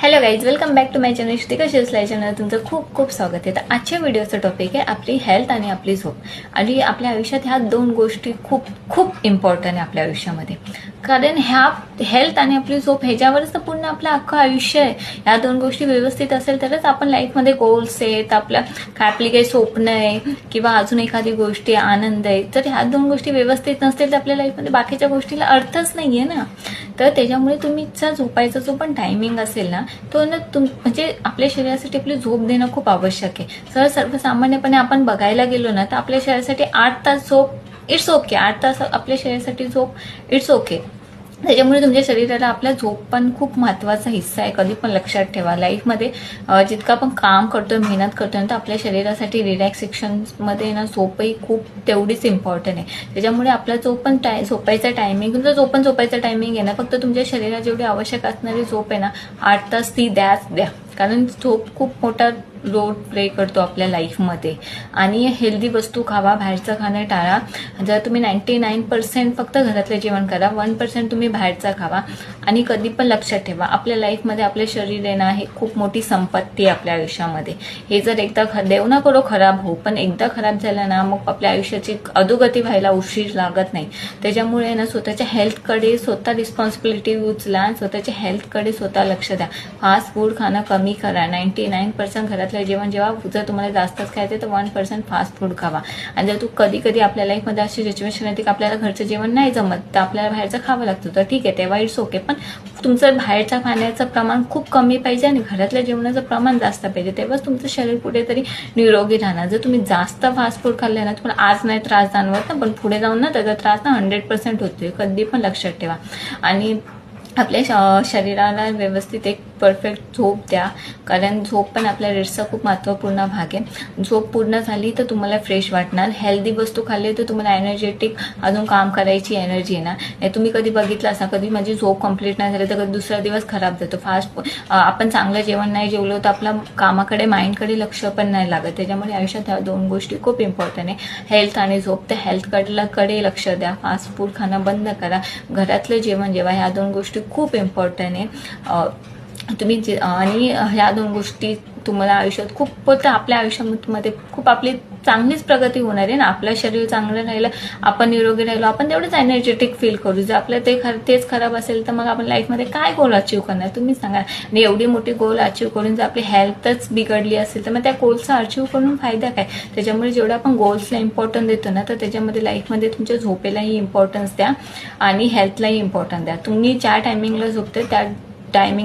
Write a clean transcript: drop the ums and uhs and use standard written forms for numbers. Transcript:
Hello guys, welcome back to my channel Shrutika Shivsalai channel. तुमचं खूप खूप स्वागत आहे. तर आजच्या व्हिडिओचं टॉपिक आहे आपली हेल्थ आणि आपली झोप. आणि आपल्या आयुष्यात ह्या दोन गोष्टी खूप खूप इम्पॉर्टंट आहे आपल्या आयुष्यामध्ये. कारण ह्या हेल्थ आणि आपली झोप ह्याच्यावरच तर पूर्ण आपलं अख्खं आयुष्य आहे. ह्या दोन गोष्टी व्यवस्थित असेल तरच आपण लाईफमध्ये गोल्स आहेत, आपली काही स्वप्न आहे किंवा अजून एखादी गोष्टी आनंद आहे. तर ह्या दोन गोष्टी व्यवस्थित नसतील तर आपल्या लाईफमध्ये बाकीच्या गोष्टीला अर्थच नाही आहे ना. तर त्याच्यामुळे तुमचा झोपायचा जो पण टायमिंग असेल ना, तो ना म्हणजे आपल्या शरीरासाठी आपली झोप देणं खूप आवश्यक आहे. सर्वसामान्यपणे आपण बघायला गेलो ना तर आपल्या शरीरासाठी 8 तास झोप इट्स ओके. 8 तास आपल्या शरीरासाठी झोप इट्स ओके. त्याच्यामुळे तुमच्या शरीराला आपल्या झोप पण खूप महत्त्वाचा हिस्सा आहे. कधी पण लक्षात ठेवा, लाईफमध्ये जितकं आपण काम करतोय, मेहनत करतोय ना, तर आपल्या शरीरासाठी रिलॅक्सेशनमध्ये ना झोपही खूप तेवढीच इम्पॉर्टंट आहे. त्याच्यामुळे आपला जो पण झोपायचा टायमिंग, तुमचा जो पण झोपायचा टायमिंग आहे ना, फक्त तुमच्या शरीराला जेवढी आवश्यक असणारी झोप आहे ना 8 तास ती द्या. कारण झोप खूप मोठा रोल प्ले करतो आपल्या लाईफमध्ये. आणि हेल्दी वस्तू खावा, बाहेरचं खाणं टाळा. जर तुम्ही 99% फक्त घरातलं जेवण करा, 1% तुम्ही बाहेरचा खावा. आणि कधी पण लक्षात ठेवा, आपल्या लाईफमध्ये आपले शरीर आहे ना हे खूप मोठी संपत्ती आहे आपल्या आयुष्यामध्ये. हे जर एकदा देव ना करो खराब हो, पण एकदा खराब झालं ना मग आपल्या आयुष्याची अधोगती व्हायला उशीर लागत नाही. त्याच्यामुळे ना स्वतःच्या हेल्थकडे स्वतः रिस्पॉन्सिबिलिटी उचला, स्वतःच्या हेल्थकडे स्वतः लक्ष द्या. फास्ट फूड खाणं कमी करा. 99% घरातलं जेवण, जेव्हा जर तुम्हाला जास्तच खायचं तर 1% फास्ट फूड खावा. आणि जर कधी आपल्या लाईफमध्ये अशी सिच्युएशन येते की आपल्याला घरचं जेवण नाही जमत तर आपल्याला बाहेरचं खावं लागतं, तर ठीक आहे, तेव्हा इट्स ओके. पण तुमचं बाहेरच्या खाण्याचं प्रमाण खूप कमी पाहिजे आणि घरातल्या जेवणाचं प्रमाण जास्त पाहिजे. तेव्हाच तुमचं शरीर कुठेतरी निरोगी राहणार. जर तुम्ही जास्त फास्ट फूड खाल्लं ना, तुम्हाला आज नाही त्रास जाणवत ना, पण पुढे जाऊन ना त्याचा त्रास ना 100% होतोय. कधी पण लक्षात ठेवा. आणि आपल्या शरीराला व्यवस्थित एक परफेक्ट झोप द्या. कारण झोप पण आपल्या रेट्सचा खूप महत्त्वपूर्ण भाग आहे. झोप पूर्ण झाली तर तुम्हाला फ्रेश वाटणार. हेल्दी वस्तू खाल्ली तर तुम्हाला एनर्जेटिक अजून काम करायची एनर्जी येणार. नाही तुम्ही कधी बघितलं असं, कधी माझी झोप कंप्लीट नाही झाली तर कधी दुसरा दिवस खराब जातो. आपण चांगलं जेवण नाही जेवलो तर आपल्या कामाकडे, माइंडकडे लक्ष पण नाही लागत. त्याच्यामुळे आयुष्यात ह्या दोन गोष्टी खूप इम्पॉर्टंट आहे, हेल्थ आणि झोप. तर हेल्थकडे लक्ष द्या. फास्ट फूड खाणं बंद करा. घरातलं जेवण जेव्हा, ह्या दोन गोष्टी खूप इम्पॉर्टंट आहे. तुम्ही आणि ह्या दोन गोष्टी तुम्हाला आयुष्यात खूप आपल्या आयुष्यामध्ये खूप आपली चांगलीच प्रगती होणार आहे ना. आपलं शरीर चांगलं राहिलं, आपण निरोगी राहिलो, आपण तेवढंच एनर्जेटिक फील करू. जर आपलं तेच खराब असेल तर मग आपण लाईफमध्ये काय गोल अचीव करणार तुम्ही सांगा. आणि एवढी मोठी गोल अचीव करून जर आपली हेल्थच बिघडली असेल तर मग त्या गोल्सचा अचीव करून फायदा काय. त्याच्यामुळे जेवढं आपण गोल्सला इम्पॉर्टन्स देतो ना, तर त्याच्यामध्ये लाईफमध्ये तुमच्या झोपेलाही इम्पॉर्टन्स द्या आणि हेल्थलाही इम्पॉर्टन्स द्या. तुम्ही ज्या टायमिंगला झोपते त्या टायमिंग